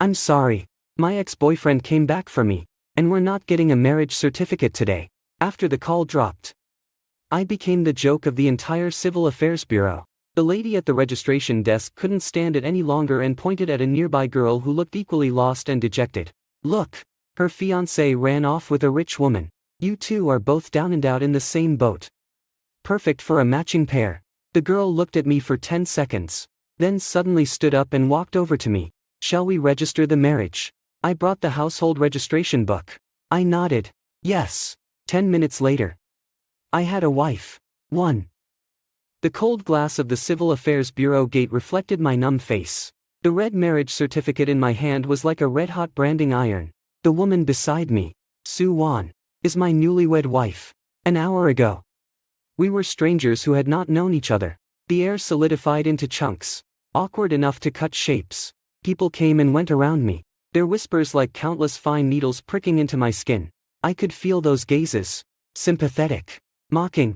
I'm sorry. My ex-boyfriend came back for me, and we're not getting a marriage certificate today. After the call dropped, I became the joke of the entire Civil Affairs Bureau. The lady at the registration desk couldn't stand it any longer and pointed at a nearby girl who looked equally lost and dejected. Look! Her fiancé ran off with a rich woman. You two are both down and out in the same boat. Perfect for a matching pair. The girl looked at me for 10 seconds, then suddenly stood up and walked over to me. Shall we register the marriage? I brought the household registration book. I nodded. Yes. 10 minutes later, I had a wife. 1. The cold glass of the Civil Affairs Bureau gate reflected my numb face. The red marriage certificate in my hand was like a red-hot branding iron. The woman beside me, Sue Wan, is my newlywed wife. An hour ago, we were strangers who had not known each other. The air solidified into chunks, awkward enough to cut shapes. People came and went around me, their whispers like countless fine needles pricking into my skin. I could feel those gazes, sympathetic, mocking,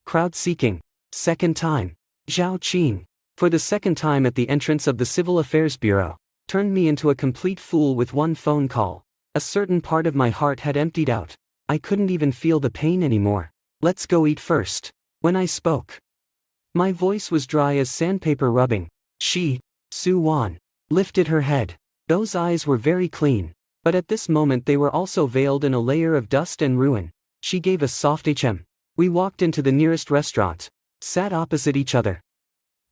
crowd-seeking. Second time, Zhao Qing, for the second time at the entrance of the Civil Affairs Bureau, turned me into a complete fool with one phone call. A certain part of my heart had emptied out. I couldn't even feel the pain anymore. Let's go eat first. When I spoke, my voice was dry as sandpaper rubbing. She, Sue Wan, lifted her head. Those eyes were very clean, but at this moment they were also veiled in a layer of dust and ruin. She gave a soft HM. We walked into the nearest restaurant, sat opposite each other,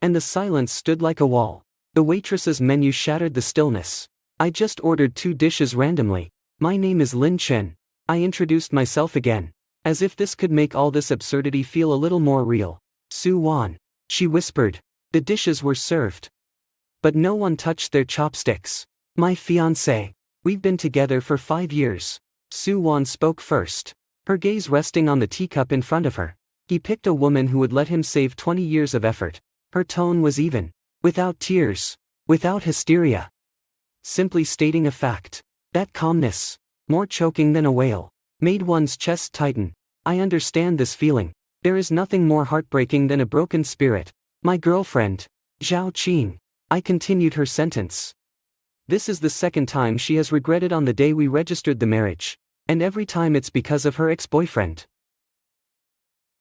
and the silence stood like a wall. The waitress's menu shattered the stillness. I just ordered 2 dishes randomly. My name is Lin Chen. I introduced myself again, as if this could make all this absurdity feel a little more real. Sue Wan, she whispered. The dishes were served, but no one touched their chopsticks. My fiancé. We've been together for 5 years. Sue Wan spoke first, her gaze resting on the teacup in front of her. He picked a woman who would let him save 20 years of effort. Her tone was even, without tears, without hysteria. Simply stating a fact. That calmness, more choking than a wail, made one's chest tighten. I understand this feeling. There is nothing more heartbreaking than a broken spirit. My girlfriend, Zhao Qing. I continued her sentence. This is the second time she has regretted on the day we registered the marriage, and every time it's because of her ex-boyfriend.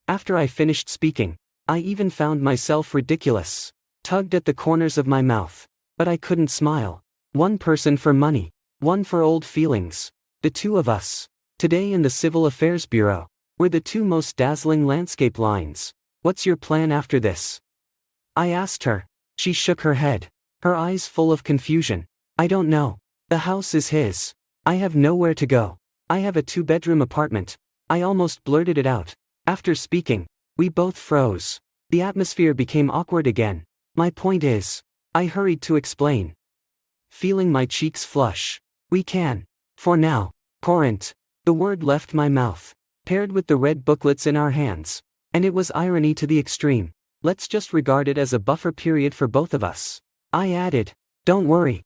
After I finished speaking, I even found myself ridiculous, tugged at the corners of my mouth, but I couldn't smile. One person for money, one for old feelings. The two of us, today in the Civil Affairs Bureau, were the 2 most dazzling landscape lines. What's your plan after this? I asked her. She shook her head, her eyes full of confusion. I don't know. The house is his. I have nowhere to go. I have a 2-bedroom apartment. I almost blurted it out. After speaking, we both froze. The atmosphere became awkward again. My point is, I hurried to explain, feeling my cheeks flush. We can. For now. Current. The word left my mouth, paired with the red booklets in our hands. And it was irony to the extreme. Let's just regard it as a buffer period for both of us. I added. Don't worry.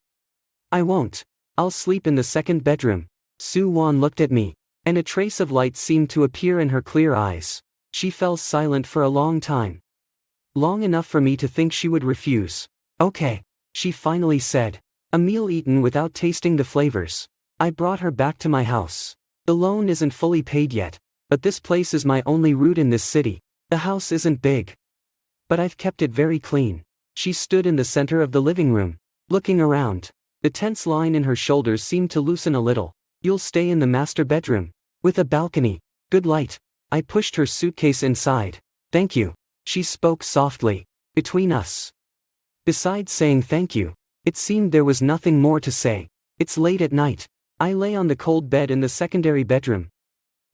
I won't. I'll sleep in the 2nd bedroom. Sue Wan looked at me, and a trace of light seemed to appear in her clear eyes. She fell silent for a long time. Long enough for me to think she would refuse. Okay, she finally said. A meal eaten without tasting the flavors. I brought her back to my house. The loan isn't fully paid yet, but this place is my only route in this city. The house isn't big, but I've kept it very clean. She stood in the center of the living room, looking around. The tense line in her shoulders seemed to loosen a little. You'll stay in the master bedroom, with a balcony, good light. I pushed her suitcase inside. Thank you. She spoke softly. Between us, besides saying thank you, it seemed there was nothing more to say. It's late at night. I lay on the cold bed in the secondary bedroom,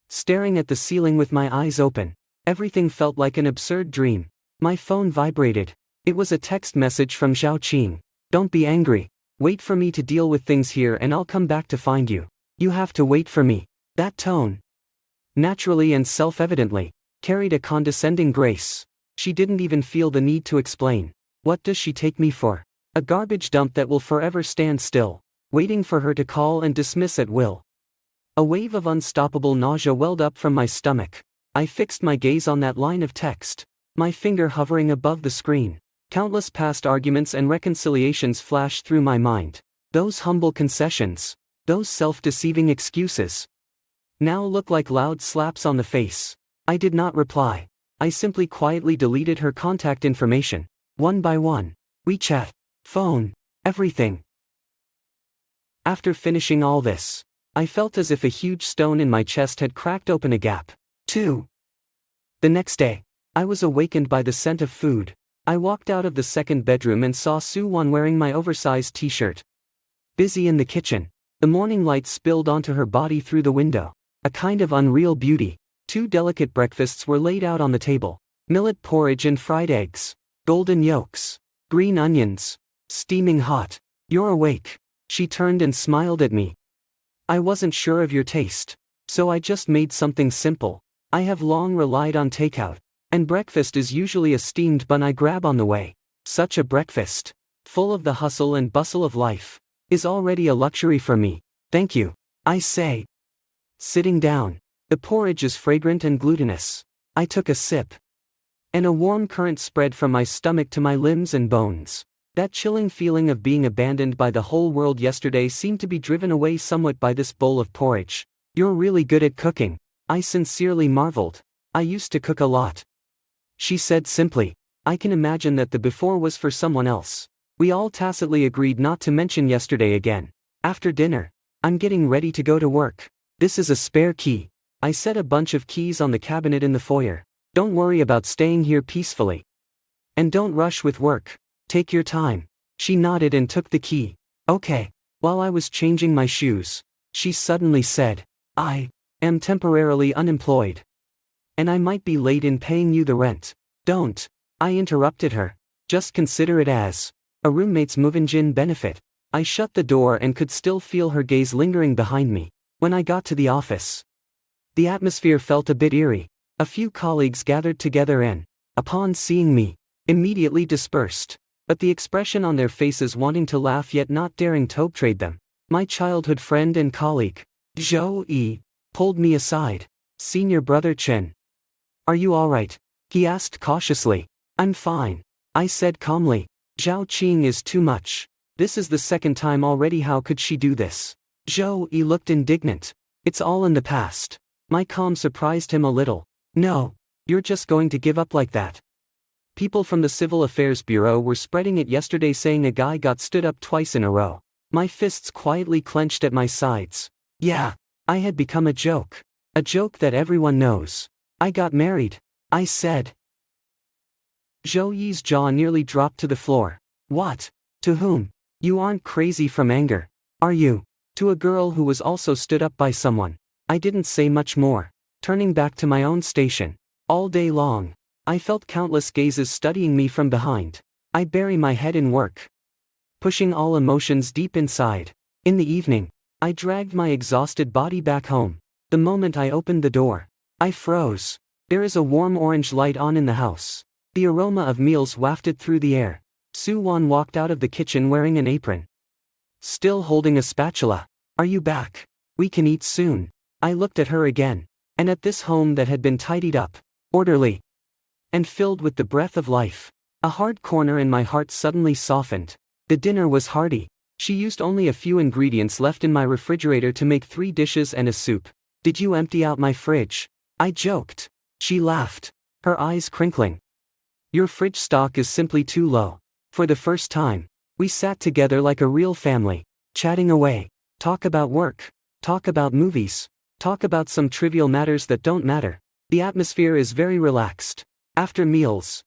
staring at the ceiling with my eyes open. Everything felt like an absurd dream. My phone vibrated. It was a text message from Zhao Qing. Don't be angry. Wait for me to deal with things here and I'll come back to find you. You have to wait for me. That tone, naturally and self-evidently, carried a condescending grace. She didn't even feel the need to explain. What does she take me for? A garbage dump that will forever stand still, waiting for her to call and dismiss at will. A wave of unstoppable nausea welled up from my stomach. I fixed my gaze on that line of text, my finger hovering above the screen. Countless past arguments and reconciliations flashed through my mind. Those humble concessions, those self-deceiving excuses, now look like loud slaps on the face. I did not reply. I simply quietly deleted her contact information, one by one. WeChat, phone, everything. After finishing all this, I felt as if a huge stone in my chest had cracked open a gap. 2. The next day, I was awakened by the scent of food. I walked out of the second bedroom and saw Soo-won wearing my oversized t-shirt. Busy in the kitchen, the morning light spilled onto her body through the window. A kind of unreal beauty. 2 delicate breakfasts were laid out on the table. Millet porridge and fried eggs. Golden yolks. Green onions. Steaming hot. You're awake. She turned and smiled at me. I wasn't sure of your taste, so I just made something simple. I have long relied on takeout, and breakfast is usually a steamed bun I grab on the way. Such a breakfast, full of the hustle and bustle of life, is already a luxury for me. Thank you, I say. Sitting down, the porridge is fragrant and glutinous. I took a sip, and a warm current spread from my stomach to my limbs and bones. That chilling feeling of being abandoned by the whole world yesterday seemed to be driven away somewhat by this bowl of porridge. You're really good at cooking, I sincerely marveled. I used to cook a lot, she said simply. I can imagine that the before was for someone else. We all tacitly agreed not to mention yesterday again. After dinner, I'm getting ready to go to work. This is a spare key. I set a bunch of keys on the cabinet in the foyer. Don't worry about staying here peacefully. And don't rush with work. Take your time. She nodded and took the key. Okay. While I was changing my shoes, she suddenly said, I am temporarily unemployed, and I might be late in paying you the rent. Don't. I interrupted her. Just consider it as a roommate's move-in benefit. I shut the door and could still feel her gaze lingering behind me. When I got to the office, the atmosphere felt a bit eerie. A few colleagues gathered together and, upon seeing me, immediately dispersed. But the expression on their faces wanting to laugh yet not daring to betray them. My childhood friend and colleague, Zhou-yi, pulled me aside. Senior brother Chen. Are you alright? He asked cautiously. I'm fine, I said calmly. Zhao Qing is too much. This is the second time already. How could she do this? Zhou-yi looked indignant. It's all in the past. My calm surprised him a little. No, you're just going to give up like that. People from the Civil Affairs Bureau were spreading it yesterday, saying a guy got stood up twice in a row. My fists quietly clenched at my sides. Yeah, I had become a joke. A joke that everyone knows. I got married, I said. Zhou-yi's jaw nearly dropped to the floor. What? To whom? You aren't crazy from anger, are you? To a girl who was also stood up by someone. I didn't say much more. Turning back to my own station. All day long, I felt countless gazes studying me from behind. I bury my head in work, pushing all emotions deep inside. In the evening, I dragged my exhausted body back home. The moment I opened the door, I froze. There is a warm orange light on in the house. The aroma of meals wafted through the air. Soo-won walked out of the kitchen wearing an apron, still holding a spatula. Are you back? We can eat soon. I looked at her again, and at this home that had been tidied up, orderly, and filled with the breath of life. A hard corner in my heart suddenly softened. The dinner was hearty. She used only a few ingredients left in my refrigerator to make 3 dishes and a soup. Did you empty out my fridge? I joked. She laughed, her eyes crinkling. Your fridge stock is simply too low. For the first time, we sat together like a real family, chatting away. Talk about work. Talk about movies. Talk about some trivial matters that don't matter. The atmosphere is very relaxed. After meals,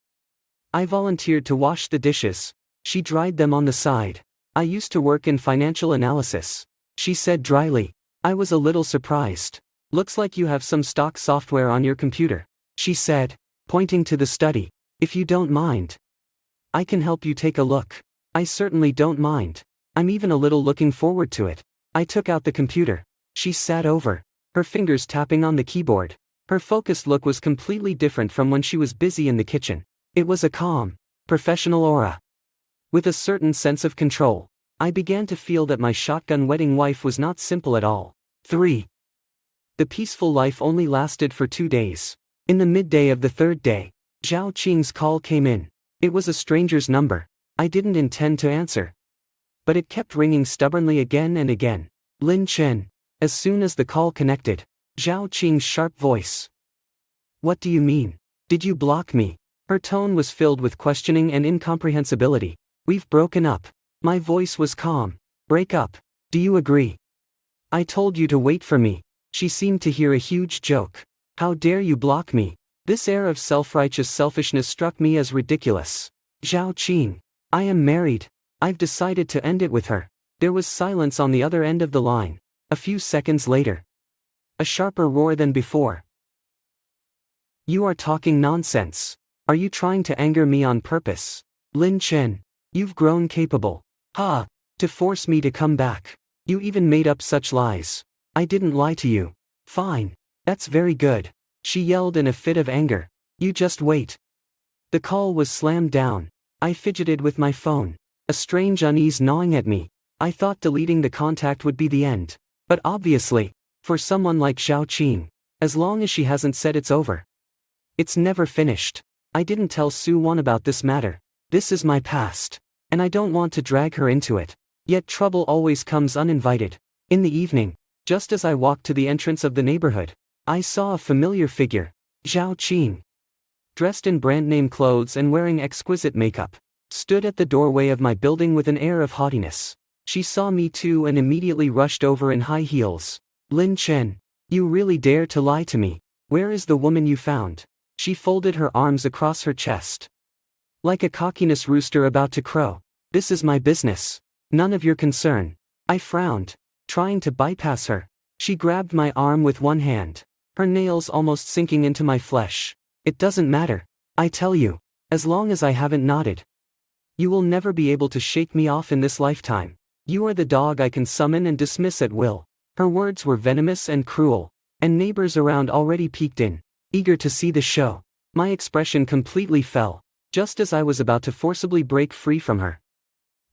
I volunteered to wash the dishes. She dried them on the side. I used to work in financial analysis, she said dryly. I was a little surprised. Looks like you have some stock software on your computer, she said, pointing to the study. If you don't mind, I can help you take a look. I certainly don't mind. I'm even a little looking forward to it. I took out the computer. She sat over, her fingers tapping on the keyboard. Her focused look was completely different from when she was busy in the kitchen. It was a calm, professional aura, with a certain sense of control. I began to feel that my shotgun wedding wife was not simple at all. 3. The peaceful life only lasted for 2 days. In the midday of the 3rd day, Zhao Qing's call came in. It was a stranger's number. I didn't intend to answer, but it kept ringing stubbornly again and again. Lin Chen. As soon as the call connected, Zhao Qing's sharp voice. What do you mean? Did you block me? Her tone was filled with questioning and incomprehensibility. We've broken up. My voice was calm. Break up. Do you agree? I told you to wait for me. She seemed to hear a huge joke. How dare you block me? This air of self-righteous selfishness struck me as ridiculous. Zhao Qing. I am married. I've decided to end it with her. There was silence on the other end of the line. A few seconds later. A sharper roar than before. You are talking nonsense. Are you trying to anger me on purpose? Lin Chen. You've grown capable. Ha! To force me to come back. You even made up such lies. I didn't lie to you. Fine. That's very good. She yelled in a fit of anger. You just wait. The call was slammed down. I fidgeted with my phone. A strange unease gnawing at me. I thought deleting the contact would be the end. But obviously, for someone like Zhao Qing, as long as she hasn't said it's over, it's never finished. I didn't tell Su Wan about this matter. This is my past. And I don't want to drag her into it. Yet trouble always comes uninvited. In the evening, just as I walked to the entrance of the neighborhood, I saw a familiar figure. Zhao Qing, dressed in brand-name clothes and wearing exquisite makeup, stood at the doorway of my building with an air of haughtiness. She saw me too and immediately rushed over in high heels. Lin Chen, you really dare to lie to me. Where is the woman you found? She folded her arms across her chest. Like a cockiness rooster about to crow. This is my business. None of your concern. I frowned, trying to bypass her. She grabbed my arm with one hand, her nails almost sinking into my flesh. It doesn't matter. I tell you, as long as I haven't nodded. You will never be able to shake me off in this lifetime. You are the dog I can summon and dismiss at will. Her words were venomous and cruel, and neighbors around already peeked in, eager to see the show. My expression completely fell, just as I was about to forcibly break free from her.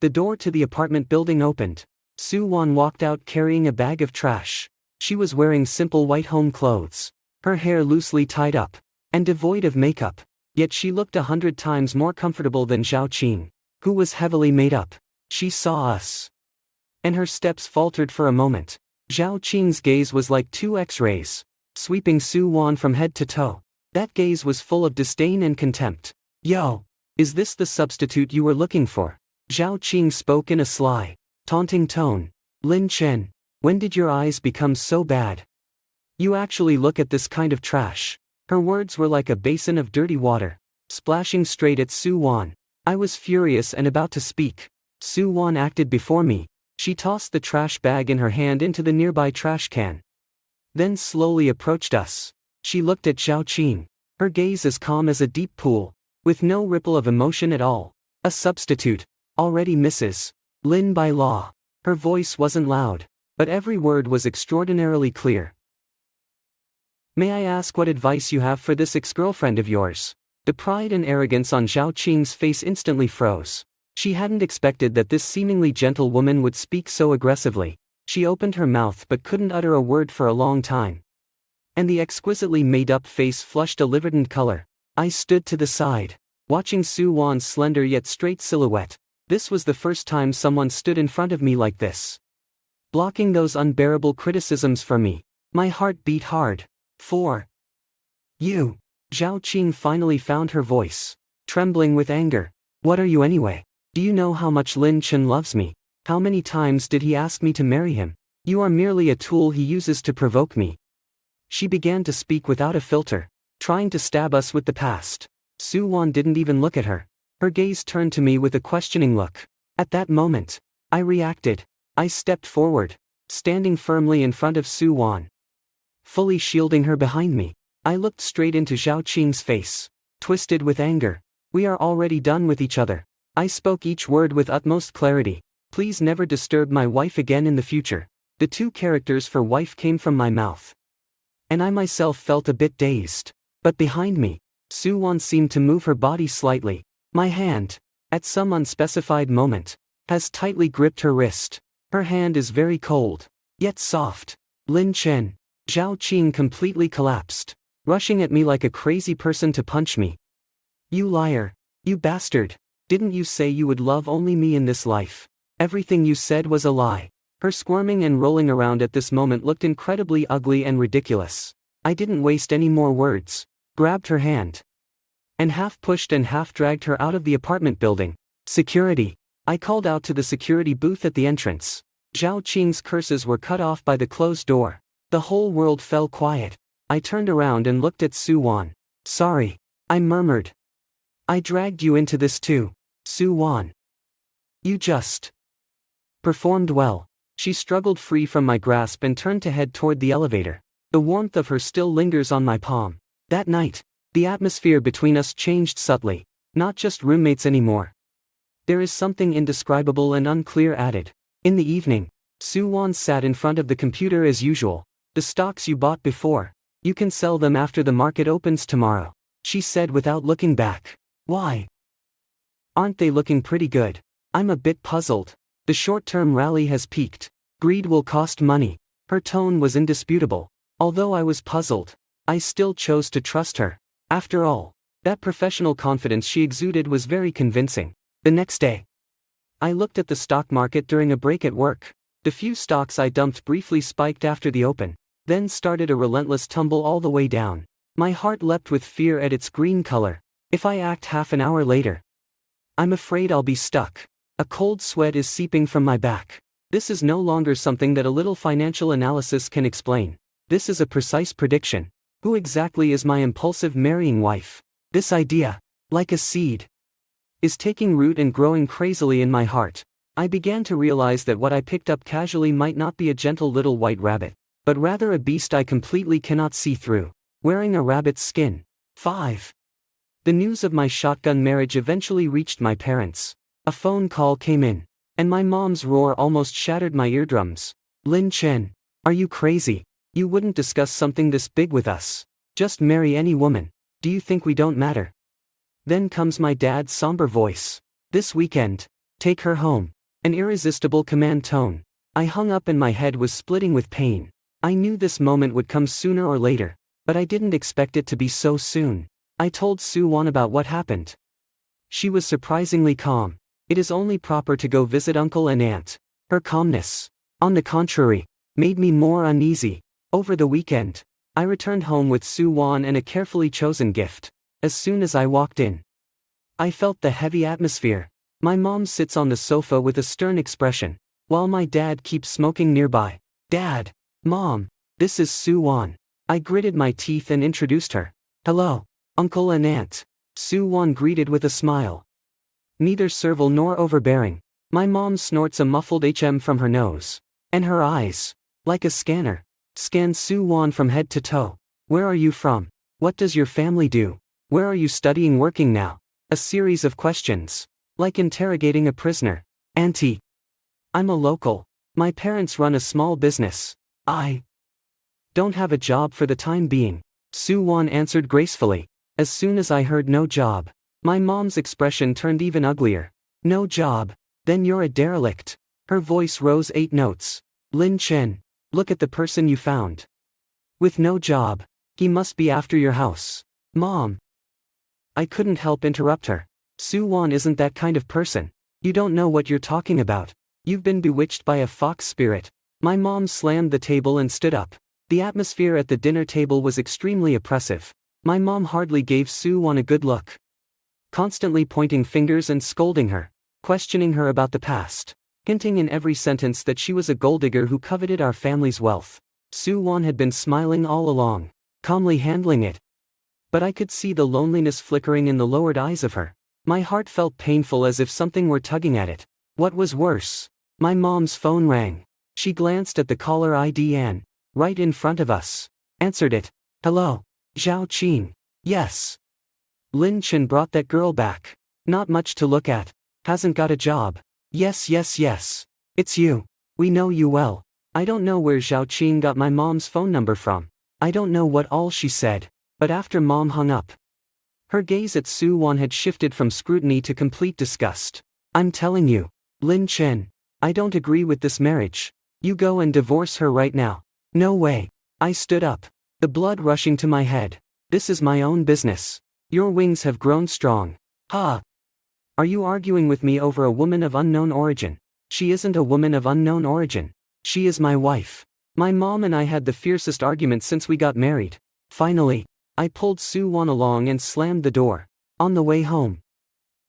The door to the apartment building opened. Su Wan walked out carrying a bag of trash. She was wearing simple white home clothes, her hair loosely tied up, and devoid of makeup, yet she looked 100 times more comfortable than Zhao Qing, who was heavily made up. She saw us, and her steps faltered for a moment. Zhao Qing's gaze was like two X-rays, sweeping Su Wan from head to toe. That gaze was full of disdain and contempt. Yo! Is this the substitute you were looking for? Zhao Qing spoke in a sly, taunting tone. Lin Chen, when did your eyes become so bad? You actually look at this kind of trash. Her words were like a basin of dirty water, splashing straight at Su Wan. I was furious and about to speak. Su Wan acted before me. She tossed the trash bag in her hand into the nearby trash can. Then slowly approached us. She looked at Zhao Qing, her gaze as calm as a deep pool, with no ripple of emotion at all. A substitute. Already Mrs. Lin by law. Her voice wasn't loud, but every word was extraordinarily clear. May I ask what advice you have for this ex-girlfriend of yours? The pride and arrogance on Zhao Qing's face instantly froze. She hadn't expected that this seemingly gentle woman would speak so aggressively. She opened her mouth but couldn't utter a word for a long time. And the exquisitely made-up face flushed a liverdant color. I stood to the side, watching Su Wan's slender yet straight silhouette. This was the first time someone stood in front of me like this, blocking those unbearable criticisms from me. My heart beat hard. For you. Zhao Qing finally found her voice, trembling with anger. What are you anyway? Do you know how much Lin Chen loves me? How many times did he ask me to marry him? You are merely a tool he uses to provoke me. She began to speak without a filter, trying to stab us with the past. Su Wan didn't even look at her. Her gaze turned to me with a questioning look. At that moment, I reacted. I stepped forward, standing firmly in front of Su Wan, fully shielding her behind me. I looked straight into Zhao Qing's face, twisted with anger. We are already done with each other. I spoke each word with utmost clarity. Please never disturb my wife again in the future. The two characters for wife came from my mouth, and I myself felt a bit dazed. But behind me, Su Wan seemed to move her body slightly. My hand, at some unspecified moment, has tightly gripped her wrist. Her hand is very cold, yet soft. Lin Chen. Zhao Qing completely collapsed, rushing at me like a crazy person to punch me. You liar. You bastard. Didn't you say you would love only me in this life? Everything you said was a lie. Her squirming and rolling around at this moment looked incredibly ugly and ridiculous. I didn't waste any more words. Grabbed her hand and half pushed and half dragged her out of the apartment building. Security. I called out to the security booth at the entrance. Zhao Qing's curses were cut off by the closed door. The whole world fell quiet. I turned around and looked at Su Wan. Sorry. I murmured. I dragged you into this too, Su Wan. You just performed well. She struggled free from my grasp and turned to head toward the elevator. The warmth of her still lingers on my palm. That night, the atmosphere between us changed subtly. Not just roommates anymore. There is something indescribable and unclear added. In the evening, Su Wan sat in front of the computer as usual. The stocks you bought before. You can sell them after the market opens tomorrow, she said without looking back. Why? Aren't they looking pretty good? I'm a bit puzzled. The short-term rally has peaked. Greed will cost money. Her tone was indisputable. Although I was puzzled, I still chose to trust her. After all, that professional confidence she exuded was very convincing. The next day, I looked at the stock market during a break at work. The few stocks I dumped briefly spiked after the open, then started a relentless tumble all the way down. My heart leapt with fear at its green color. If I act half an hour later, I'm afraid I'll be stuck. A cold sweat is seeping from my back. This is no longer something that a little financial analysis can explain. This is a precise prediction. Who exactly is my impulsive marrying wife? This idea, like a seed, is taking root and growing crazily in my heart. I began to realize that what I picked up casually might not be a gentle little white rabbit, but rather a beast I completely cannot see through, wearing a rabbit's skin. 5. The news of my shotgun marriage eventually reached my parents. A phone call came in, and my mom's roar almost shattered my eardrums. Lin Chen, are you crazy? You wouldn't discuss something this big with us. Just marry any woman. Do you think we don't matter? Then comes my dad's somber voice. This weekend, take her home. An irresistible command tone. I hung up and my head was splitting with pain. I knew this moment would come sooner or later, but I didn't expect it to be so soon. I told Su Wan about what happened. She was surprisingly calm. It is only proper to go visit uncle and aunt. Her calmness, on the contrary, made me more uneasy. Over the weekend, I returned home with Su Wan and a carefully chosen gift. As soon as I walked in, I felt the heavy atmosphere. My mom sits on the sofa with a stern expression, while my dad keeps smoking nearby. Dad, Mom, this is Su Wan. I gritted my teeth and introduced her. Hello, uncle and aunt. Su Wan greeted with a smile. Neither servile nor overbearing. My mom snorts a muffled HM from her nose. And her eyes, like a scanner, scan Su Wan from head to toe. Where are you from? What does your family do? Where are you studying working now? A series of questions. Like interrogating a prisoner. Auntie. I'm a local. My parents run a small business. I don't have a job for the time being. Su Wan answered gracefully. As soon as I heard no job, my mom's expression turned even uglier. No job? Then you're a derelict. Her voice rose 8 notes. Lin Chen, look at the person you found. With no job. He must be after your house. Mom. I couldn't help interrupt her. Su Wan isn't that kind of person. You don't know what you're talking about. You've been bewitched by a fox spirit. My mom slammed the table and stood up. The atmosphere at the dinner table was extremely oppressive. My mom hardly gave Su Wan a good look. Constantly pointing fingers and scolding her. Questioning her about the past. Hinting in every sentence that she was a gold digger who coveted our family's wealth. Su Wan had been smiling all along, calmly handling it. But I could see the loneliness flickering in the lowered eyes of her. My heart felt painful as if something were tugging at it. What was worse? My mom's phone rang. She glanced at the caller ID and, right in front of us, answered it. Hello, Zhao Qing. Yes. Lin Chen brought that girl back. Not much to look at. Hasn't got a job. Yes. It's you. We know you well. I don't know where Zhao Qing got my mom's phone number from. I don't know what all she said. But after Mom hung up, her gaze at Su Wan had shifted from scrutiny to complete disgust. I'm telling you, Lin Chen, I don't agree with this marriage. You go and divorce her right now. No way. I stood up, the blood rushing to my head. This is my own business. Your wings have grown strong. Ha! Are you arguing with me over a woman of unknown origin? She isn't a woman of unknown origin. She is my wife. My mom and I had the fiercest argument since we got married. Finally, I pulled Soo-won along and slammed the door. On the way home,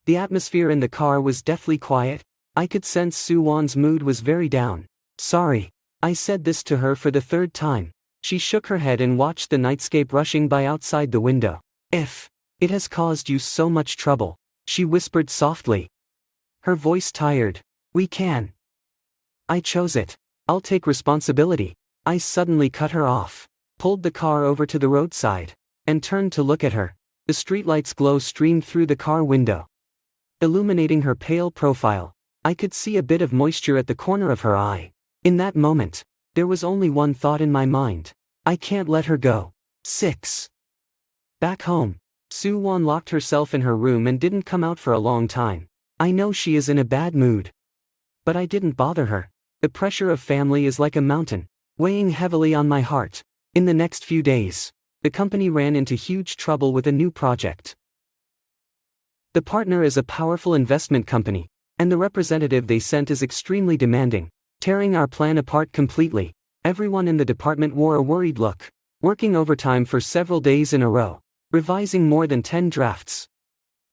the atmosphere in the car was deathly quiet. I could sense Soo-won's mood was very down. Sorry. I said this to her for the third time. She shook her head and watched the nightscape rushing by outside the window. If it has caused you so much trouble, she whispered softly, her voice tired. We can. I chose it. I'll take responsibility. I suddenly cut her off, pulled the car over to the roadside, and turned to look at her. The streetlight's glow streamed through the car window, illuminating her pale profile. I could see a bit of moisture at the corner of her eye. In that moment, there was only one thought in my mind. I can't let her go. 6. Back home, Soo-won locked herself in her room and didn't come out for a long time. I know she is in a bad mood, but I didn't bother her. The pressure of family is like a mountain, weighing heavily on my heart. In the next few days, the company ran into huge trouble with a new project. The partner is a powerful investment company, and the representative they sent is extremely demanding, tearing our plan apart completely. Everyone in the department wore a worried look, working overtime for several days in a row, revising more than 10 drafts,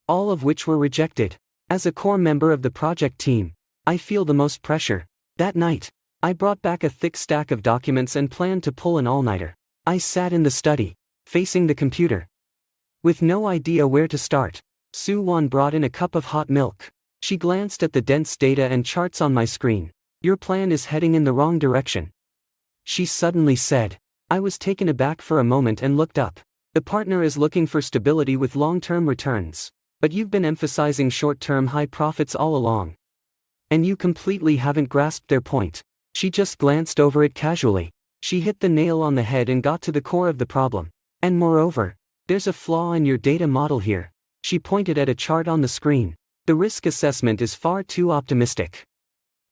all of which were rejected. As a core member of the project team, I feel the most pressure. That night, I brought back a thick stack of documents and planned to pull an all-nighter. I sat in the study, facing the computer, with no idea where to start. Soo-won brought in a cup of hot milk. She glanced at the dense data and charts on my screen. Your plan is heading in the wrong direction, she suddenly said. I was taken aback for a moment and looked up. The partner is looking for stability with long-term returns, but you've been emphasizing short-term high profits all along, and you completely haven't grasped their point. She just glanced over it casually. She hit the nail on the head and got to the core of the problem. And moreover, there's a flaw in your data model here. She pointed at a chart on the screen. The risk assessment is far too optimistic.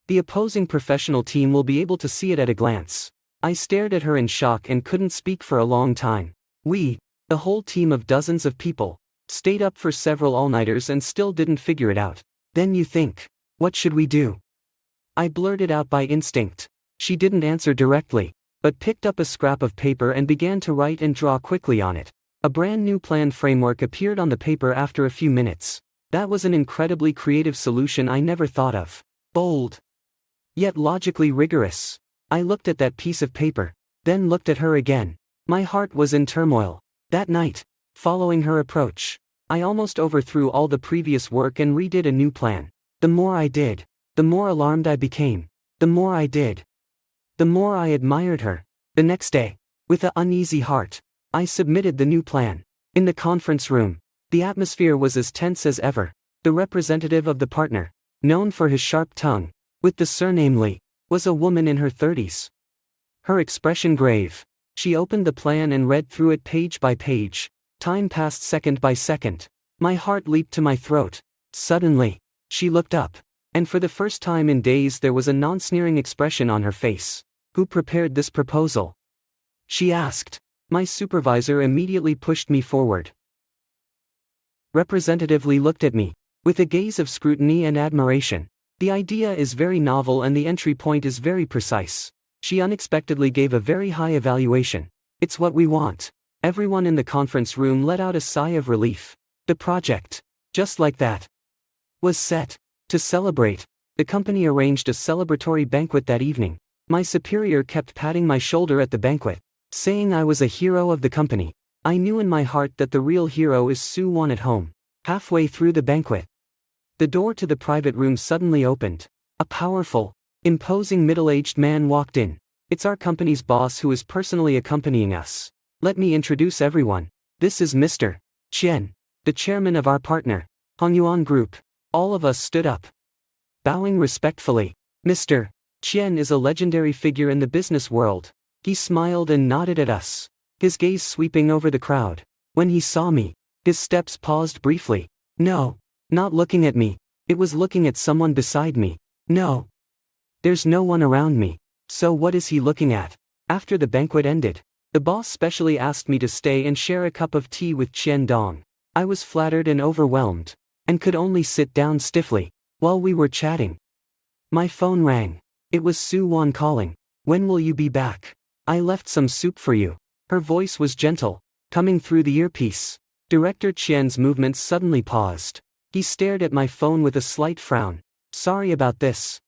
The opposing professional team will be able to see it at a glance. I stared at her in shock and couldn't speak for a long time. We, the whole team of dozens of people, stayed up for several all-nighters and still didn't figure it out. Then you think, what should we do? I blurted out by instinct. She didn't answer directly, but picked up a scrap of paper and began to write and draw quickly on it. A brand new plan framework appeared on the paper after a few minutes. That was an incredibly creative solution I never thought of. Bold, yet logically rigorous. I looked at that piece of paper, then looked at her again. My heart was in turmoil. That night, following her approach, I almost overthrew all the previous work and redid a new plan. The more I did, the more alarmed I became. The more I did, the more I admired her. The next day, with an uneasy heart, I submitted the new plan. In the conference room, the atmosphere was as tense as ever. The representative of the partner, known for his sharp tongue, with the surname Lee, was a woman in her 30s. Her expression grave. She opened the plan and read through it page by page. Time passed second by second. My heart leaped to my throat. Suddenly, she looked up, and for the first time in days there was a non-sneering expression on her face. Who prepared this proposal? She asked. My supervisor immediately pushed me forward. Representative Lee looked at me, with a gaze of scrutiny and admiration. The idea is very novel and the entry point is very precise. She unexpectedly gave a very high evaluation. It's what we want. Everyone in the conference room let out a sigh of relief. The project, just like that, was set. To celebrate, the company arranged a celebratory banquet that evening. My superior kept patting my shoulder at the banquet, saying I was a hero of the company. I knew in my heart that the real hero is Soo-won at home. Halfway through the banquet, the door to the private room suddenly opened. A powerful, imposing middle-aged man walked in. It's our company's boss who is personally accompanying us. Let me introduce everyone. This is Mr. Chen, the chairman of our partner, Hongyuan Group. All of us stood up, bowing respectfully. Mr. Chen is a legendary figure in the business world. He smiled and nodded at us, his gaze sweeping over the crowd. When he saw me, his steps paused briefly. No, not looking at me. It was looking at someone beside me. No, there's no one around me. So what is he looking at? After the banquet ended, the boss specially asked me to stay and share a cup of tea with Chen Dong. I was flattered and overwhelmed, and could only sit down stiffly. While we were chatting, My phone rang. It was Su Wan calling. When will you be back? I left some soup for you. Her voice was gentle, coming through the earpiece. Director Qian's movements suddenly paused. He stared at my phone with a slight frown. Sorry about this.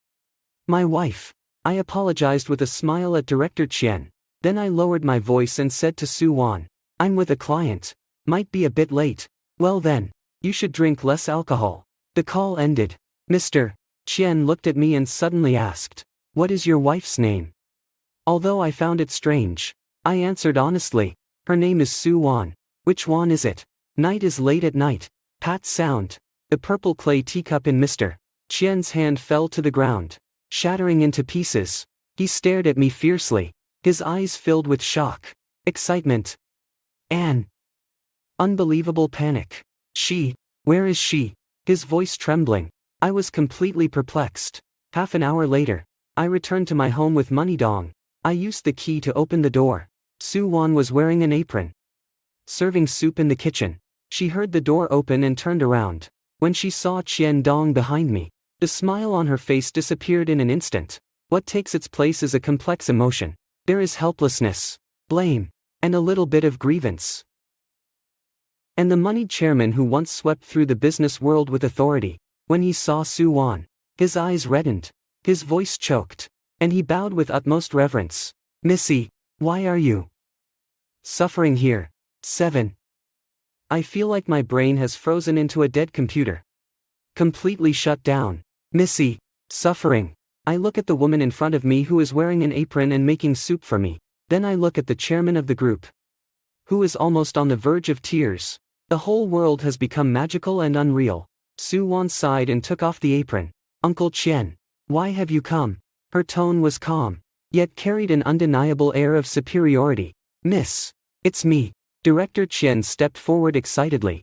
My wife. I apologized with a smile at Director Qian. Then I lowered my voice and said to Su Wan, I'm with a client. Might be a bit late. Well then, you should drink less alcohol. The call ended. Mr. Qian looked at me and suddenly asked, what is your wife's name? Although I found it strange, I answered honestly, her name is Su Wan. Which one is it? Night is late at night. Pat sound. The purple clay teacup in Mr. Qian's hand fell to the ground, shattering into pieces. He stared at me fiercely, his eyes filled with shock, excitement, and unbelievable panic. Where is she? His voice trembling. I was completely perplexed. Half an hour later, I returned to my home with money dong. I used the key to open the door. Su Wan was wearing an apron, serving soup in the kitchen. She heard the door open and turned around. When she saw Qian Dong behind me, the smile on her face disappeared in an instant. What takes its place is a complex emotion. There is helplessness, blame, and a little bit of grievance. And the moneyed chairman who once swept through the business world with authority, when he saw Su Wan, his eyes reddened, his voice choked, and he bowed with utmost reverence. Missy, why are you suffering here? 7. I feel like my brain has frozen into a dead computer. Completely shut down. Missy, suffering. I look at the woman in front of me who is wearing an apron and making soup for me. Then I look at the chairman of the group, who is almost on the verge of tears. The whole world has become magical and unreal. Su Wan sighed and took off the apron. Uncle Qian, why have you come? Her tone was calm, yet carried an undeniable air of superiority. Miss, it's me. Director Qian stepped forward excitedly.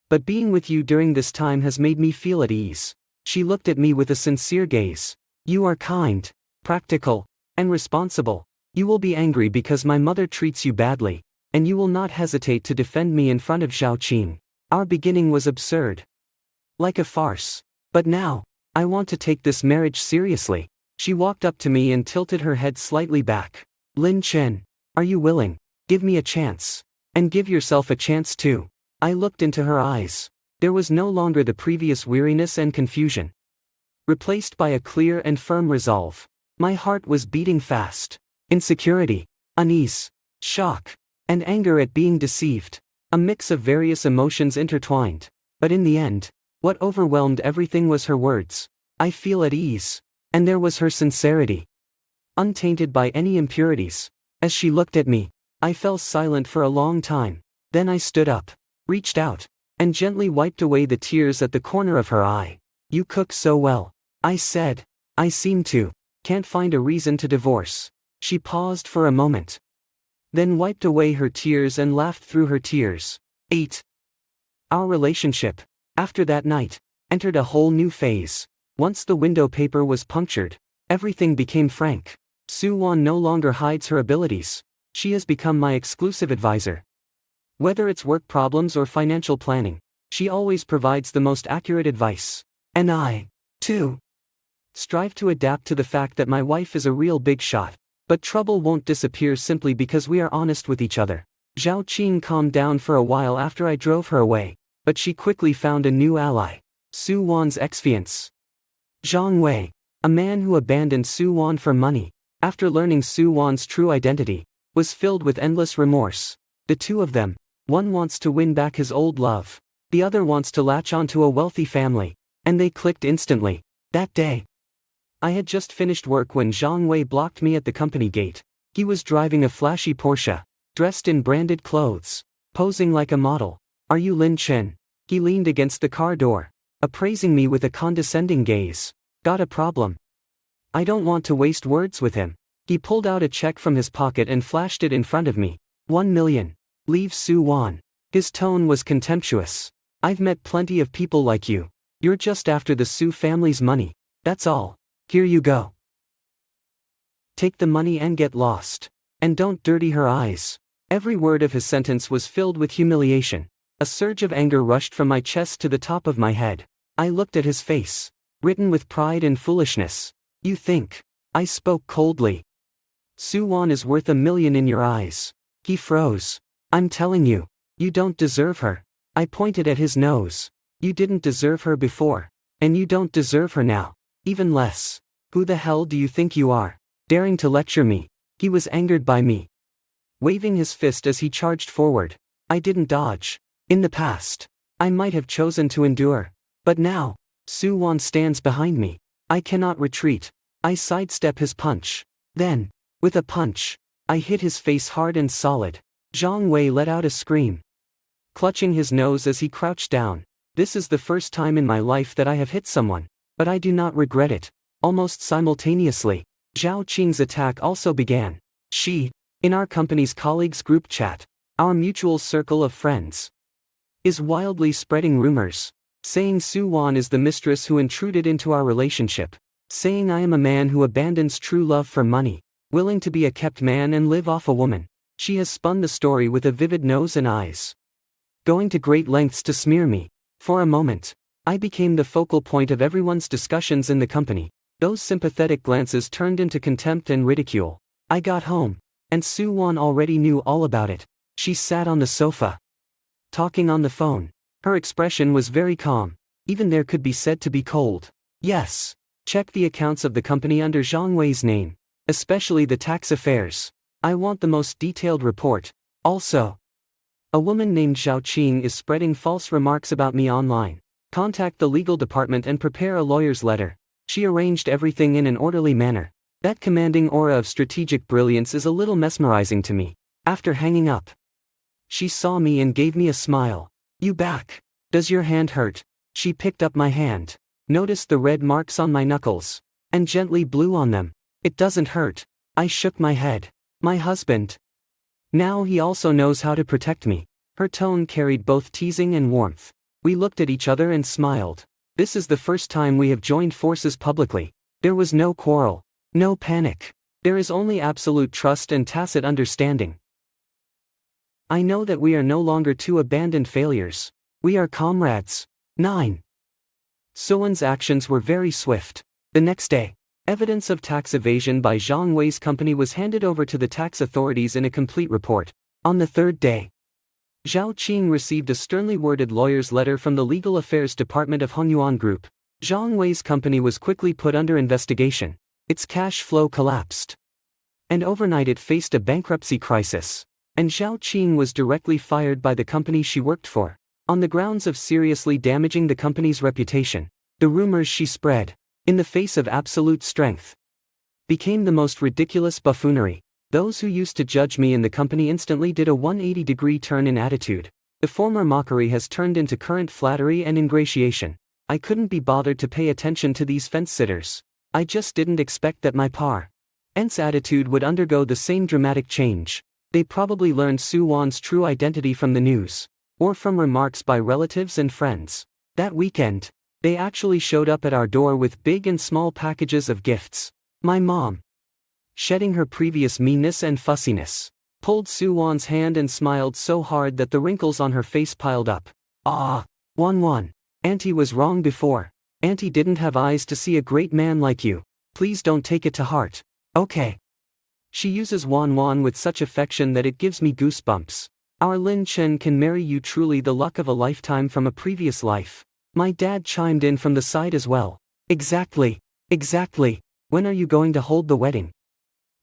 But being with you during this time has made me feel at ease. She looked at me with a sincere gaze. You are kind, practical, and responsible. You will be angry because my mother treats you badly, and you will not hesitate to defend me in front of Zhao Qing. Our beginning was absurd, like a farce. But now, I want to take this marriage seriously. She walked up to me and tilted her head slightly back. Lin Chen, are you willing? Give me a chance. And give yourself a chance too. I looked into her eyes. There was no longer the previous weariness and confusion, replaced by a clear and firm resolve. My heart was beating fast. Insecurity, unease, shock, and anger at being deceived. A mix of various emotions intertwined. But in the end, what overwhelmed everything was her words. I feel at ease. And there was her sincerity. untainted by any impurities. As she looked at me, I fell silent for a long time. Then I stood up, reached out, and gently wiped away the tears at the corner of her eye. "You cook so well," I said. "I seem to. Can't find a reason to divorce." She paused for a moment, then wiped away her tears and laughed through her tears. 8. Our relationship, after that night, entered a whole new phase. Once the window paper was punctured, everything became frank. Soo-won no longer hides her abilities. She has become my exclusive advisor. Whether it's work problems or financial planning, she always provides the most accurate advice. And I, too, strive to adapt to the fact that my wife is a real big shot. But trouble won't disappear simply because we are honest with each other. Zhao Qing calmed down for a while after I drove her away, but she quickly found a new ally. Soo-won's ex-fiancé, Zhang Wei, a man who abandoned Soo-won for money, after learning Soo-won's true identity, was filled with endless remorse. The two of them, one wants to win back his old love, the other wants to latch onto a wealthy family, and they clicked instantly. That day, I had just finished work when Zhang Wei blocked me at the company gate. He was driving a flashy Porsche, dressed in branded clothes, posing like a model. "Are you Lin Chen?" He leaned against the car door, appraising me with a condescending gaze. "Got a problem?" I don't want to waste words with him. He pulled out a check from his pocket and flashed it in front of me. 1 million. Leave Soo-won. His tone was contemptuous. "I've met plenty of people like you. You're just after the Soo family's money. That's all. Here you go. Take the money and get lost. And don't dirty her eyes." Every word of his sentence was filled with humiliation. A surge of anger rushed from my chest to the top of my head. I looked at his face, written with pride and foolishness. "You think?" I spoke coldly. "Soo-won is worth 1 million in your eyes." He froze. "I'm telling you, you don't deserve her." I pointed at his nose. "You didn't deserve her before. And you don't deserve her now. Even less. Who the hell do you think you are, daring to lecture me?" He was angered by me, waving his fist as he charged forward. I didn't dodge. In the past, I might have chosen to endure. But now, Soo-won stands behind me. I cannot retreat. I sidestep his punch. Then, with a punch, I hit his face hard and solid. Zhang Wei let out a scream, clutching his nose as he crouched down. This is the first time in my life that I have hit someone, but I do not regret it. Almost simultaneously, Zhao Qing's attack also began. She, in our company's colleagues group chat, our mutual circle of friends, is wildly spreading rumors, saying Soo-won is the mistress who intruded into our relationship, saying I am a man who abandons true love for money, willing to be a kept man and live off a woman. She has spun the story with a vivid nose and eyes, going to great lengths to smear me. For a moment, I became the focal point of everyone's discussions in the company. Those sympathetic glances turned into contempt and ridicule. I got home, and Soo-won already knew all about it. She sat on the sofa, talking on the phone. Her expression was very calm, even there could be said to be cold. "Yes, check the accounts of the company under Zhang Wei's name, especially the tax affairs. I want the most detailed report. Also, a woman named Zhao Qing is spreading false remarks about me online. Contact the legal department and prepare a lawyer's letter." She arranged everything in an orderly manner. That commanding aura of strategic brilliance is a little mesmerizing to me. After hanging up, she saw me and gave me a smile. "You back? Does your hand hurt?" She picked up my hand, noticed the red marks on my knuckles, and gently blew on them. "It doesn't hurt." I shook my head. "My husband. Now he also knows how to protect me." Her tone carried both teasing and warmth. We looked at each other and smiled. This is the first time we have joined forces publicly. There was no quarrel, no panic. There is only absolute trust and tacit understanding. I know that we are no longer two abandoned failures. We are comrades. 9. Soo-won's actions were very swift. The next day, evidence of tax evasion by Zhang Wei's company was handed over to the tax authorities in a complete report. On the third day, Zhao Qing received a sternly worded lawyer's letter from the Legal Affairs Department of Hongyuan Group. Zhang Wei's company was quickly put under investigation. Its cash flow collapsed, and overnight it faced a bankruptcy crisis. And Zhao Qing was directly fired by the company she worked for, on the grounds of seriously damaging the company's reputation. The rumors she spread, in the face of absolute strength, became the most ridiculous buffoonery. Those who used to judge me in the company instantly did a 180-degree turn in attitude. The former mockery has turned into current flattery and ingratiation. I couldn't be bothered to pay attention to these fence-sitters. I just didn't expect that my parents' attitude would undergo the same dramatic change. They probably learned Sue Won's true identity from the news, or from remarks by relatives and friends. That weekend, they actually showed up at our door with big and small packages of gifts. My mom, shedding her previous meanness and fussiness, pulled Sue Won's hand and smiled so hard that the wrinkles on her face piled up. Ah, Won. Auntie was wrong before. Auntie didn't have eyes to see a great man like you. Please don't take it to heart. Okay. She uses Won with such affection that it gives me goosebumps. Our Lin Chen can marry you, truly the luck of a lifetime from a previous life. My dad chimed in from the side as well. Exactly. When are you going to hold the wedding?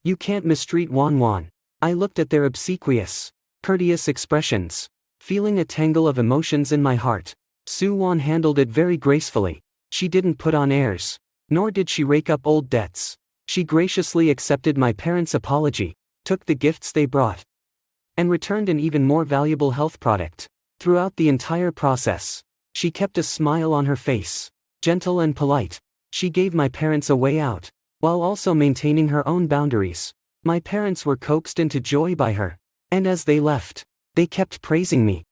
You can't mistreat Won. I looked at their obsequious, courteous expressions, feeling a tangle of emotions in my heart. Sue Won handled it very gracefully. She didn't put on airs, nor did she rake up old debts. She graciously accepted my parents' apology, took the gifts they brought, and returned an even more valuable health product. Throughout the entire process, she kept a smile on her face, gentle and polite. She gave my parents a way out, while also maintaining her own boundaries. My parents were coaxed into joy by her, and as they left, they kept praising me,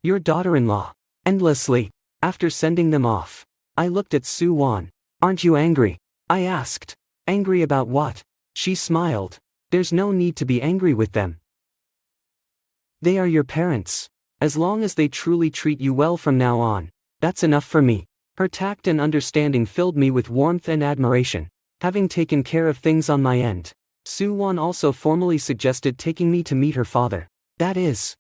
your daughter-in-law, endlessly. After sending them off, I looked at Sue Won. Aren't you angry? I asked. Angry about what? She smiled. There's no need to be angry with them. They are your parents. As long as they truly treat you well from now on, that's enough for me. Her tact and understanding filled me with warmth and admiration. Having taken care of things on my end, Sue Won also formally suggested taking me to meet her father. That is,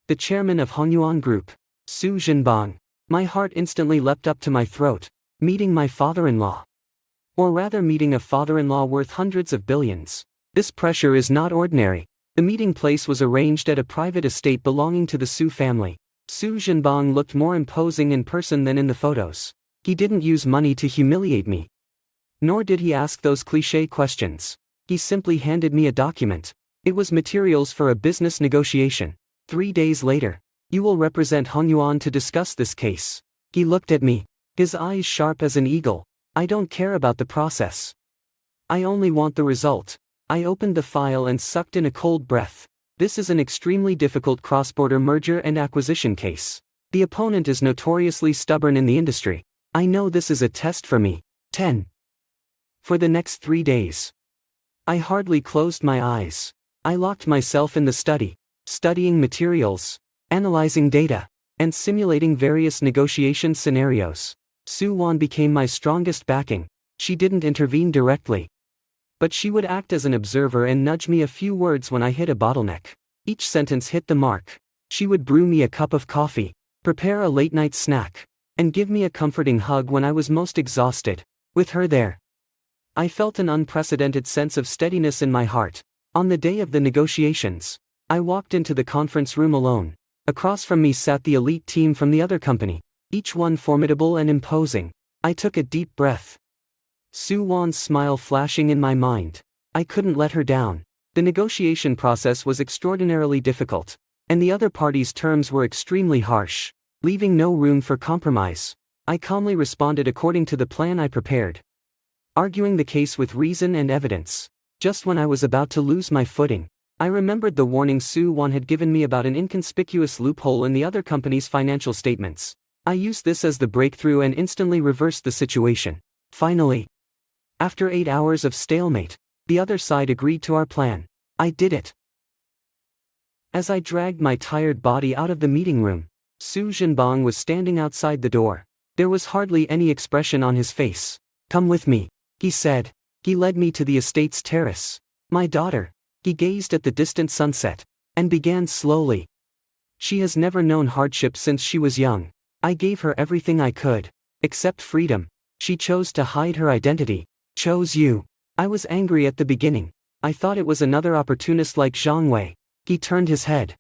the chairman of Hongyuan Group, Su Zhenbang. My heart instantly leapt up to my throat. Meeting my father-in-law. Or rather, meeting a father-in-law worth hundreds of billions. This pressure is not ordinary. The meeting place was arranged at a private estate belonging to the Su family. Su Zhenbang looked more imposing in person than in the photos. He didn't use money to humiliate me. Nor did he ask those cliché questions. He simply handed me a document. It was materials for a business negotiation. 3 days later, you will represent Hongyuan to discuss this case. He looked at me, his eyes sharp as an eagle. I don't care about the process. I only want the result. I opened the file and sucked in a cold breath. This is an extremely difficult cross-border merger and acquisition case. The opponent is notoriously stubborn in the industry. I know this is a test for me. 10. For the next 3 days, I hardly closed my eyes. I locked myself in the study, studying materials, analyzing data, and simulating various negotiation scenarios. Sue Won became my strongest backing. She didn't intervene directly, but she would act as an observer and nudge me a few words when I hit a bottleneck. Each sentence hit the mark. She would brew me a cup of coffee, prepare a late-night snack, and give me a comforting hug when I was most exhausted. With her there, I felt an unprecedented sense of steadiness in my heart. On the day of the negotiations, I walked into the conference room alone. Across from me sat the elite team from the other company, each one formidable and imposing. I took a deep breath, Sue Won's smile flashing in my mind. I couldn't let her down. The negotiation process was extraordinarily difficult, and the other party's terms were extremely harsh, leaving no room for compromise. I calmly responded according to the plan I prepared, arguing the case with reason and evidence. Just when I was about to lose my footing, I remembered the warning Sue Won had given me about an inconspicuous loophole in the other company's financial statements. I used this as the breakthrough and instantly reversed the situation. Finally, after 8 hours of stalemate, the other side agreed to our plan. I did it. As I dragged my tired body out of the meeting room, Su Zhenbang was standing outside the door. There was hardly any expression on his face. "Come with me," he said. He led me to the estate's terrace. "My daughter." He gazed at the distant sunset, and began slowly. "She has never known hardship since she was young. I gave her everything I could, except freedom. She chose to hide her identity, chose you." I was angry at the beginning. I thought it was another opportunist like Zhang Wei. He turned his head,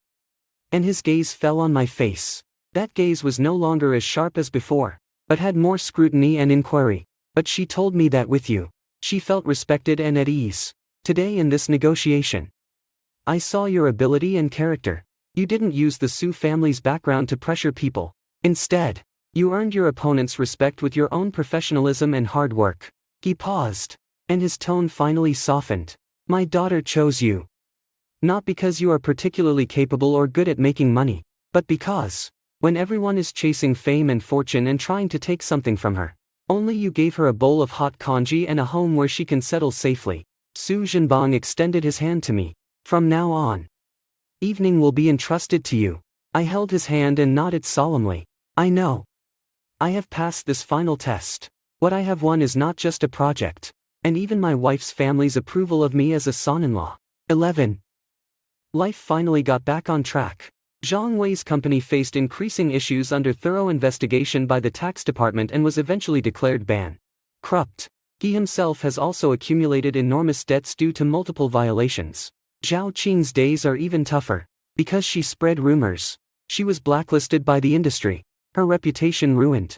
and his gaze fell on my face. That gaze was no longer as sharp as before, but had more scrutiny and inquiry. "But she told me that with you, She felt respected and at ease. Today in this negotiation, I saw your ability and character. You didn't use the Su family's background to pressure people. Instead, you earned your opponent's respect with your own professionalism and hard work. He paused, and his tone finally softened. My daughter chose you. Not because you are particularly capable or good at making money, but because, when everyone is chasing fame and fortune and trying to take something from her, only you gave her a bowl of hot congee and a home where she can settle safely. Su Zhenbang extended his hand to me. From now on, evening will be entrusted to you. I held his hand and nodded solemnly. I know. I have passed this final test. What I have won is not just a project, and even my wife's family's approval of me as a son-in-law. 11. Life finally got back on track. Zhang Wei's company faced increasing issues under thorough investigation by the tax department and was eventually declared bankrupt. He himself has also accumulated enormous debts due to multiple violations. Zhao Qing's days are even tougher. Because she spread rumors, she was blacklisted by the industry, her reputation ruined.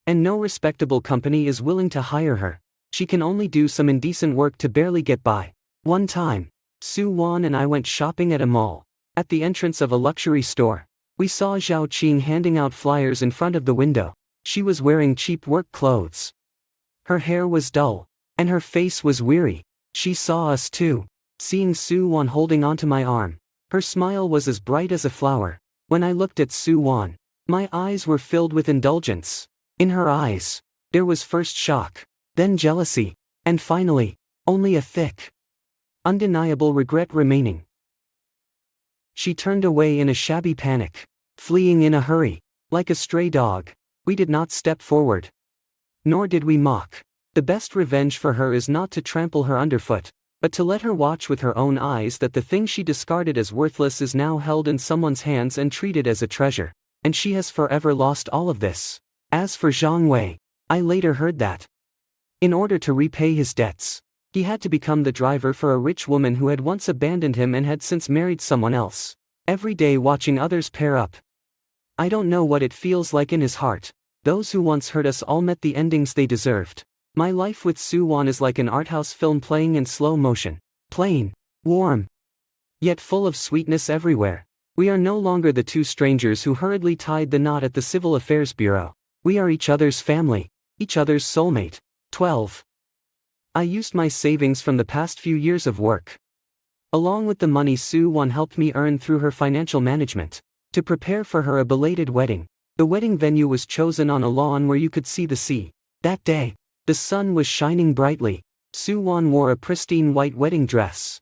And no respectable company is willing to hire her. She can only do some indecent work to barely get by. One time, Su Wan and I went shopping at a mall. At the entrance of a luxury store, we saw Zhao Qing handing out flyers in front of the window. She was wearing cheap work clothes. Her hair was dull, and her face was weary. She saw us too. Seeing Su Wan holding onto my arm, her smile was as bright as a flower. When I looked at Su Wan, my eyes were filled with indulgence. In her eyes, there was first shock, then jealousy, and finally, only a thick, undeniable regret remaining. She turned away in a shabby panic, fleeing in a hurry. Like a stray dog, we did not step forward. Nor did we mock. The best revenge for her is not to trample her underfoot, but to let her watch with her own eyes that the thing she discarded as worthless is now held in someone's hands and treated as a treasure, and she has forever lost all of this. As for Zhang Wei, I later heard that, in order to repay his debts, he had to become the driver for a rich woman who had once abandoned him and had since married someone else. Every day watching others pair up. I don't know what it feels like in his heart. Those who once hurt us all met the endings they deserved. My life with Su Wan is like an arthouse film playing in slow motion. Plain, warm, yet full of sweetness everywhere. We are no longer the two strangers who hurriedly tied the knot at the Civil Affairs Bureau. We are each other's family, each other's soulmate. 12. I used my savings from the past few years of work, along with the money Su Wan helped me earn through her financial management, to prepare for her a belated wedding. The wedding venue was chosen on a lawn where you could see the sea. That day, the sun was shining brightly. Su Wan wore a pristine white wedding dress.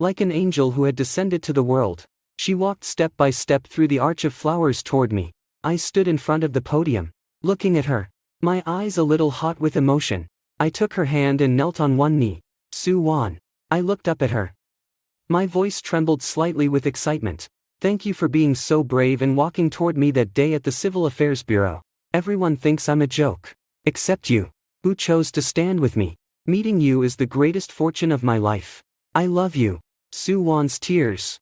Like an angel who had descended to the world, she walked step by step through the arch of flowers toward me. I stood in front of the podium, looking at her, my eyes a little hot with emotion. I took her hand and knelt on one knee. Su Wan. I looked up at her. My voice trembled slightly with excitement. Thank you for being so brave and walking toward me that day at the Civil Affairs Bureau. Everyone thinks I'm a joke. Except you, who chose to stand with me. Meeting you is the greatest fortune of my life. I love you. Su Wan's tears,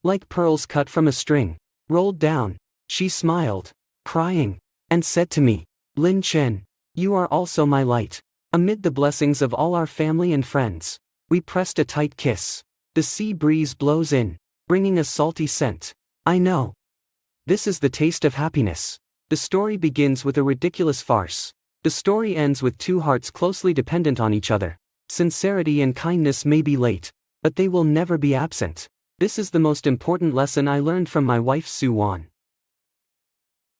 like pearls cut from a string, rolled down. She smiled, crying, and said to me, Lin Chen, you are also my light. Amid the blessings of all our family and friends, we pressed a tight kiss. The sea breeze blows in, bringing a salty scent. I know. This is the taste of happiness. The story begins with a ridiculous farce. The story ends with two hearts closely dependent on each other. Sincerity and kindness may be late, but they will never be absent. This is the most important lesson I learned from my wife Su Wan.